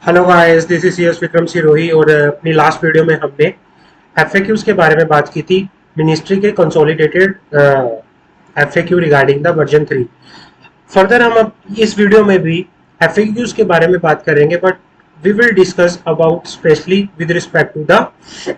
Hello guys, this is yes Vikram Sirohi. और अपनी last video में हमने एफएक्यूज के बारे में बात की थी। मिनिस्ट्री के consolidated FAQ regarding the version 3। Further हम अब इस वीडियो में भी एफएक्यूज के बारे में बात करेंगे, but we will discuss about specially with respect to the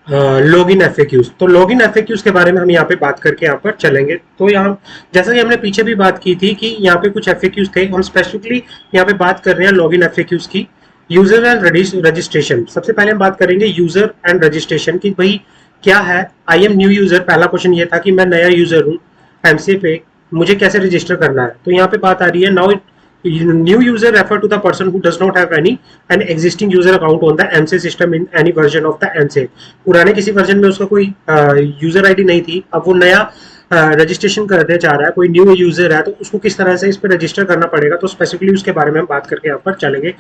login FAQs. तो लॉगिन एफएक्यूज के बारे में हम यहाँ पे बात करके यहाँ पर चलेंगे। तो यहाँ जैसा कि हमने पीछे भी बात की थी कि यहाँ पे कुछ एफएक्यूज थे, हम स्पेसिफिकली यहाँ पे बात कर रहे हैं लॉगिन एफएक्यूज की। यूजर एंड रजिस्ट्रेशन, सबसे पहले हम बात करेंगे यूजर एंड रजिस्ट्रेशन की। भाई क्या है आई एम न्यू यूजर? पहला क्वेश्चन ये था कि मैं नया यूजर हूँ एमसीए पे, मुझे कैसे रजिस्टर करना है। तो यहाँ पे बात आ रही है, now new user refer to the person who does not have any an existing user account on the MCA system in any version of the MCA। पुराने किसी वर्जन में उसका कोई यूजर आईडी नहीं थी, अब वो नया रजिस्ट्रेशन करने चाह रहा है, कोई न्यू यूजर है, तो उसको किस तरह से इस पर रजिस्टर करना पड़ेगा। तो स्पेसिफिकली उसके बारे में हम बात करके यहाँ पर चलेंगे।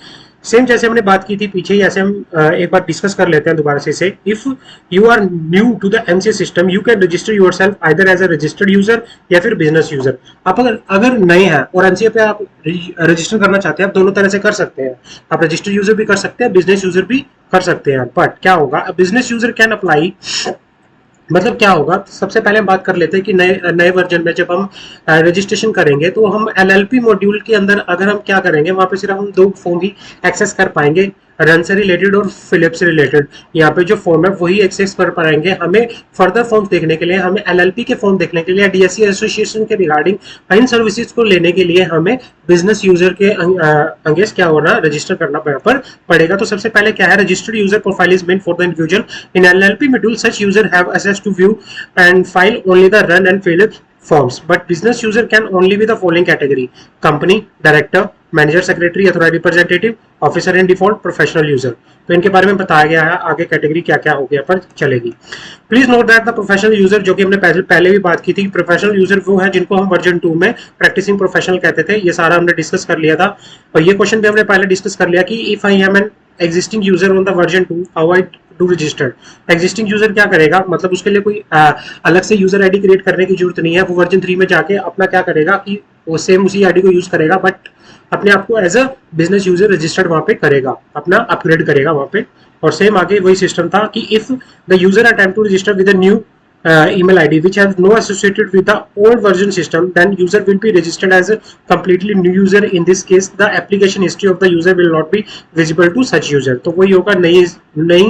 सेम जैसे हमने बात की थी पीछे ही, ऐसे हम एक बार डिस्कस कर लेते हैं दोबारा से इसे। If you are new to the MCA system you can register yourself either as a registered user या फिर बिजनेस यूजर। आप अगर नए हैं और एमसीए पे आप रजिस्टर करना चाहते हैं, आप दोनों तरह से कर सकते हैं। आप रजिस्टर्ड यूजर भी कर सकते हैं, बिजनेस यूजर भी कर सकते हैं। बट क्या होगा, बिजनेस यूजर कैन अप्लाई, मतलब क्या होगा, सबसे पहले हम बात कर लेते हैं कि नए नए वर्जन में जब हम रजिस्ट्रेशन करेंगे तो हम एलएलपी मॉड्यूल के अंदर अगर हम क्या करेंगे, वहां पे सिर्फ हम दो फॉर्म ही एक्सेस कर पाएंगे, रन से रिलेटेड और फिलिप से रिलेटेड। यहाँ पे जो फॉर्म है वही एक्सेस कर पाएंगे। हमें फर्दर फॉर्म्स देखने के लिए, हमें एलएलपी के फॉर्म देखने के लिए, डीएससी एसोसिएशन के रिगार्डिंग इन सर्विसेज को लेने के लिए हमें बिजनेस यूजर के अंगेंस्ट क्या होना, रजिस्टर करना पड़ेगा। तो सबसे पहले क्या है, registered user profile is meant for the individual in LLP module such user have access to view and file only the run and fill forms, but business user can only be the following category: company, director, manager, secretary, authorized representative, officer in default, professional user। तो इनके बारे में बताया गया है, आगे category क्या क्या हो गया पर चलेगी। Please note that the professional user, जो कि हमने पहले भी बात की थी, प्रोफेशनल यूजर वो है जिनको हम वर्जन 2 में प्रैक्टिसिंग प्रोफेशनल कहते थे। ये सारा हमने डिस्कस कर लिया था, और ये क्वेश्चन भी हमने पहले डिस्कस कर लिया कि if I am an existing user on the version 2 how I to registered. Existing user क्या करेगा, मतलब उसके लिए कोई अलग से यूजर आईडी क्रिएट करने की जरूरत नहीं है। वो वर्जन 3 में जाके अपना क्या करेगा कि वो सेम उसी आईडी को यूज करेगा, बट अपने आप को as a business user registered वहां पे करेगा, अपना अपग्रेड करेगा वहां पे। और सेम आगे वही सिस्टम था कि if the user attempt to register with a new email ID which has no associated with the old version system, then user will be registered as a completely new user. In this case the application history of the user will not be visible to such user। तो वही होगा, नई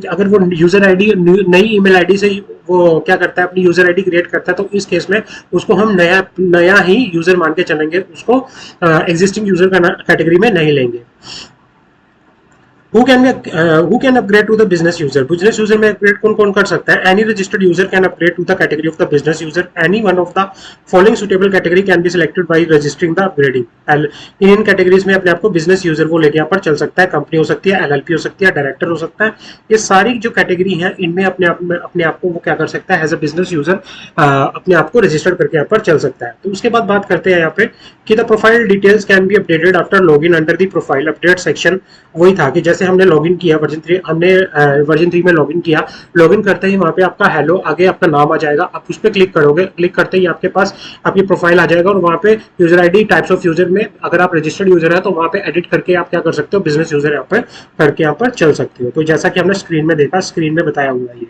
अगर वो user ID नई email ID से वो क्या करता है, अपनी यूजर आईडी क्रिएट करता है, तो इस केस में उसको हम नया ही यूजर मान के चलेंगे, उसको एग्जिस्टिंग यूजर का कैटेगरी में नहीं लेंगे। who can upgrade to the business user? business user में upgrade कौन कौन कर सकता है? any registered user can upgrade to the category of the business user. any one of the following suitable category can be selected by registering the upgrading। In categories में अपने आप को बिजनेस यूजर वो लेके यहाँ पर चल सकता है। कंपनी हो सकती है, एलएलपी हो सकती है, डायरेक्टर हो सकता है। ये सारी जो कैटेगरी है इनमें अपने आप को वो क्या कर सकता है, एज अ बिजनेस यूजर अपने आप को रजिस्टर करके यहाँ पर चल सकता है। तो उसके बाद बात करते हैं यहाँ पे कि the profile details can be updated after login under the profile update section. वही था कि जैसे हमने लॉगिन किया वर्जन 3, हमने वर्जन 3 में लॉगिन किया, लॉगिन करते ही वहां पे आपका हेलो आगे आपका नाम आ जाएगा, आप उस पर क्लिक करोगे, क्लिक करते ही आपके पास आपकी प्रोफाइल आ जाएगा, और वहां पे user ID types of user में अगर आप रजिस्टर्ड यूजर है तो वहां पे एडिट करके आप क्या कर सकते हो, बिजनेस यूजर यहाँ पर करके यहाँ पर चल सकते हो। तो जैसा कि हमने स्क्रीन में देखा, स्क्रीन में बताया हुआ है ये।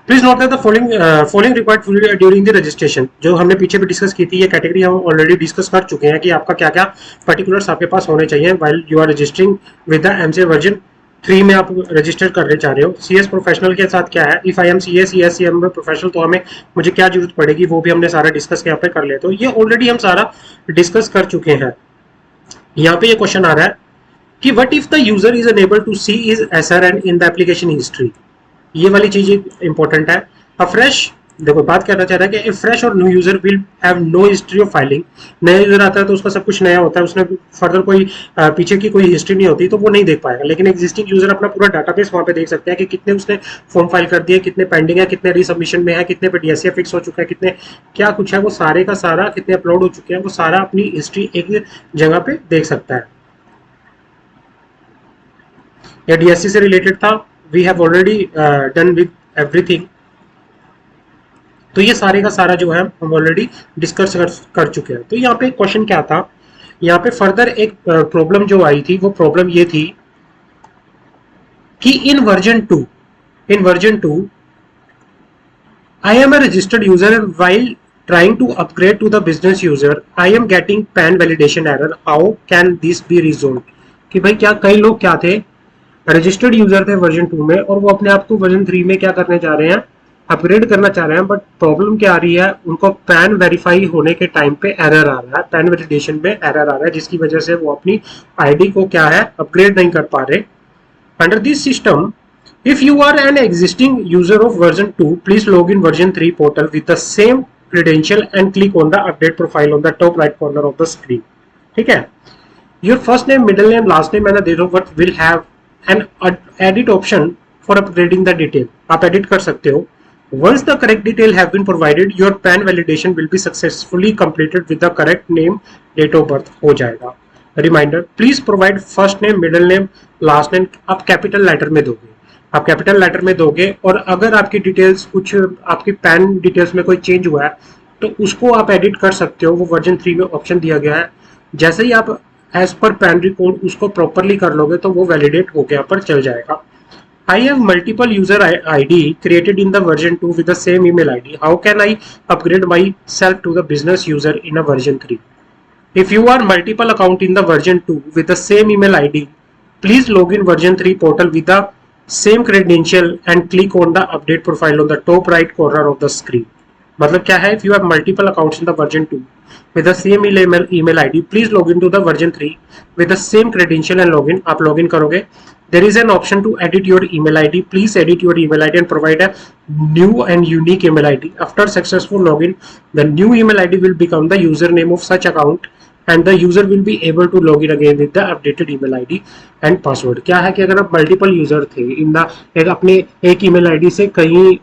Please note that the following required during the registration. जो हमने पीछे भी डिस्कस की थी, ये कैटेगरी हम ऑलरेडी डिस्कस कर चुके हैं कि आपका क्या क्या पर्टिकुलर्स आपके पास होने चाहिए while you are registering with the MCA version 3 में आप रजिस्टर करने चाह रहे हो। सीएस प्रोफेशनल के साथ क्या है, if I M CS CM professional, तो हमें मुझे क्या जरूरत पड़ेगी, वो भी हमने सारा डिस्कस यहाँ पे कर लिया। तो ये ऑलरेडी हम सारा डिस्कस कर चुके हैं। यहाँ पे ये क्वेश्चन आ रहा है कि what if the user is unable to see is SRN in the application history. ये वाली चीज इंपॉर्टेंट है। अ फ्रेश, देखो बात करना चाह रहा है कि फ्रेश और new user will have no history of filing. नया यूजर आता है तो उसका सब कुछ नया होता है, उसने फर्दर कोई पीछे की कोई हिस्ट्री नहीं होती, तो वो नहीं देख पाएगा। लेकिन एग्जिस्टिंग यूजर अपना पूरा डाटाबेस वहां पे देख सकते हैं कि कितने उसने फॉर्म फाइल कर दिए, कितने पेंडिंग है, कितने रीसबमिशन में है, कितने पे डीएसए फिक्स हो चुका है, कितने क्या कुछ है, वो सारे का सारा कितने अपलोड हो चुके हैं, वो सारा अपनी हिस्ट्री एक जगह पे देख सकता है। या डीएससी से रिलेटेड था, we have already done with everything. तो ये सारे का सारा जो है हम ऑलरेडी डिस्कस कर चुके हैं। तो यहाँ पे क्वेश्चन क्या था, यहाँ पे फर्दर एक प्रॉब्लम जो आई थी, वो प्रॉब्लम ये थी कि इन version 2 I am a registered user and while trying to upgrade to the business user, I am getting PAN validation error. How can this be resolved? कि भाई क्या कई लोग क्या थे, रजिस्टर्ड यूजर थे वर्जन 2 में, और वो अपने आप को वर्जन 3 में क्या करने जा रहे हैं, अपग्रेड करना चाह रहे हैं, बट प्रॉब्लम क्या आ रही है, उनको पैन वेरीफाई होने के टाइम पे एरर आ रहा है, पैन वेलिडेशन में एरर आ रहा है, जिसकी वजह से वो अपनी आईडी को क्या है, अपग्रेड नहीं कर पा रहे। Under this system, if you are an existing user of version 2, please log in version 3 portal with the same credential and click on the update profile on the top right corner of the screen. ठीक है, your first name, middle name, last name and the date of birth will have an edit option for upgrading the detail. आप edit कर सकते हो। Once the correct detail have been provided, your PAN validation will be successfully completed with the correct name, date of birth हो जाएगा। Reminder, please provide first name, middle name, last name आप capital letter में दोगे, आप capital letter में दोगे, और अगर आपकी डिटेल्स कुछ, आपकी पैन डिटेल्स में कोई चेंज हुआ है तो उसको आप एडिट कर सकते हो, वो वर्जन 3 में ऑप्शन दिया गया है। जैसे ही आप एज पर पैन रिकॉर्ड उसको प्रॉपरली कर लोगे तो वो वैलिडेट हो गया पर चल जाएगा। I have multiple user ID created in the version 2 with the same email ID. How can I upgrade myself to the business user in a version 3? If you are multiple account in the version 2 with the same email ID, please log in version 3 portal with the same credential and click on the update profile on the top right corner of the screen. मतलब क्या है, if you have multiple accounts in the version 2 with the same email ID, please log into the version 3 with the same credential and login. आप login करोगे, there is an option to edit your email ID. Please edit your email ID and provide a new and unique email ID. After successful login, the new email ID will become the username of such account and the user will be able to log in again with the updated email ID and password. क्या है कि अगर आप multiple user थे in the अपने एक email ID से कहीं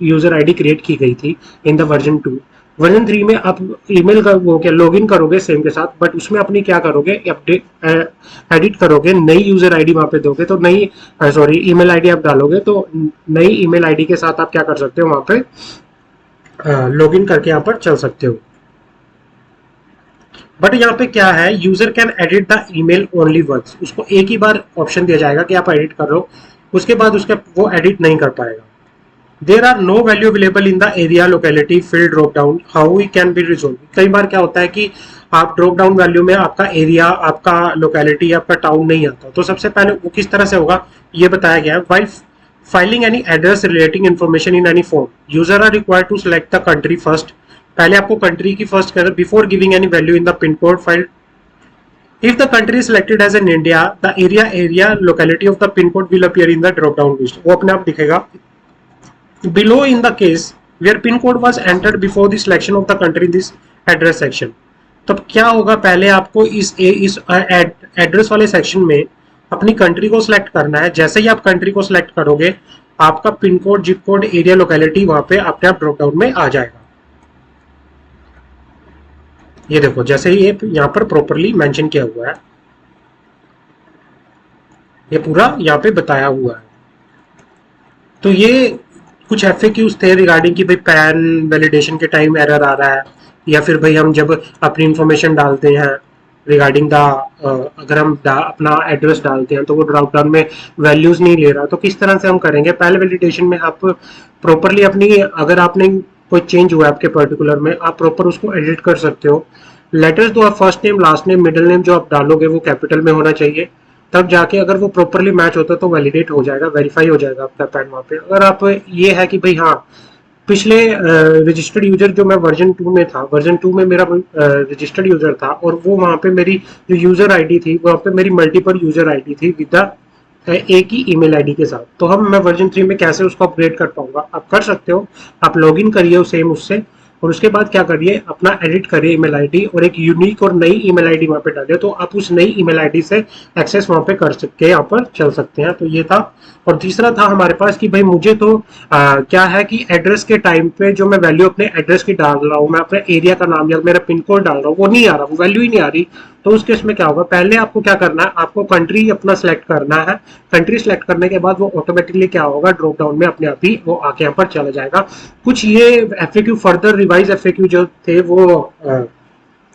यूजर आईडी क्रिएट की गई थी इन द वर्जन 2, वर्जन 3 में आप ईमेल का वो क्या लॉगिन करोगे सेम के साथ, बट उसमें अपनी क्या करोगे, अपडेट एडिट करोगे, नई यूजर आईडी वहां पे दोगे, तो नई सॉरी ईमेल आईडी आप डालोगे, तो नई ईमेल आईडी के साथ आप क्या कर सकते हो, वहां पे लॉगिन करके यहाँ पर चल सकते हो। बट यहाँ पे क्या है, user can edit the email only once, उसको एक ही बार ऑप्शन दिया जाएगा कि आप एडिट कर लो, उसके बाद उसका वो एडिट नहीं कर पाएगा। There are no value available in the area locality field drop down, how we can be resolve. कई बार क्या होता है कि आप ड्रॉप डाउन वैल्यू में आपका एरिया, आपका लोकेलिटी, आपका टाउन नहीं आता, तो सबसे पहले वो किस तरह से होगा ये बताया गया है। While filing any address relating information in any form, user are required to select the country first, पहले आपको कंट्री की फर्स्ट कर before giving any value in the pin code file. If the country is selected as in India, the area locality of the pin code will appear in the drop down list, वो अपने आप दिखेगा। Below in the case where pin code was entered before the selection of the country in this address section, तब क्या होगा, पहले आपको इस एड्रेस वाले सेक्शन में अपनी कंट्री को सिलेक्ट करना है। जैसे ही आप कंट्री को सिलेक्ट करोगे, आपका pin code, zip code, area locality वहां पे अपने आप ड्रॉप डाउन में आ जाएगा। ये देखो, जैसे ही ये यहाँ पर प्रॉपरली मेंशन किया हुआ है, ये पूरा यहाँ पे बताया हुआ है। तो ये कुछ एफएक्यूज थे रिगार्डिंग कि भाई पैन वैलिडेशन के टाइम एरर आ रहा है, या फिर भाई हम जब अपनी इंफॉर्मेशन डालते हैं रिगार्डिंग द अगर हम अपना एड्रेस डालते हैं तो वो ड्रॉप डाउन में वैल्यूज नहीं ले रहा, तो किस तरह से हम करेंगे। पहले वैलिडेशन में आप प्रॉपरली अपनी, अगर आपने कोई चेंज हुआ है आपके पर्टिकुलर में, आप प्रॉपर उसको एडिट कर सकते हो। लेटर्स तो आप first name, last name, middle name जो आप डालोगे वो कैपिटल में होना चाहिए, तब जाके अगर वो प्रॉपरली मैच होता है तो वैलिडेट हो जाएगा, वेरीफाई हो जाएगा आपका पैन वहाँ पे। अगर आप ये है कि भाई हाँ पिछले रजिस्टर्ड यूजर जो मैं वर्जन 2 में था, वर्जन 2 में मेरा रजिस्टर्ड यूजर था, और वो वहाँ पे मेरी जो यूजर आईडी थी वहाँ पे मेरी मल्टीपल यूजर आईडी थी विद एक ही ईमेल आईडी के साथ, तो हम मैं वर्जन 3 में कैसे उसको अपग्रेड कर पाऊंगा। आप कर सकते हो, आप लॉगिन करिए सेम उससे, और उसके बाद क्या करिए, अपना एडिट करिए ईमेल आईडी और एक यूनिक और नई ईमेल आईडी वहां पे डालिए, तो आप उस नई ईमेल आईडी से एक्सेस वहां पे कर सकते, यहाँ पर चल सकते हैं। तो ये था। और तीसरा था हमारे पास कि भाई मुझे तो क्या है कि एड्रेस के टाइम पे जो मैं वैल्यू अपने एड्रेस की डाल रहा हूँ, मैं अपने एरिया का नाम या मेरा पिन कोड डाल रहा हूँ, वो नहीं आ रहा, वो वैल्यू ही नहीं आ रही, तो उस केस में क्या होगा, पहले आपको क्या करना है, आपको कंट्री अपना सेलेक्ट करना है। कंट्री सेलेक्ट करने के बाद वो ऑटोमेटिकली क्या होगा, ड्रॉप डाउन में अपने आप ही वो आके यहाँ पर चला जाएगा। कुछ ये एफएक्यू फर्दर रिवाइज एफएक्यू जो थे वो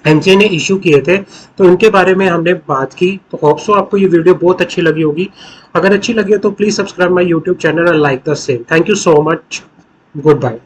एमसीए ने इशू किए थे, तो इनके बारे में हमने बात की। तो होप सो आपको ये वीडियो बहुत अच्छी लगी होगी। अगर अच्छी लगी हो तो please subscribe my YouTube channel and like the same. Thank you so much. Good bye.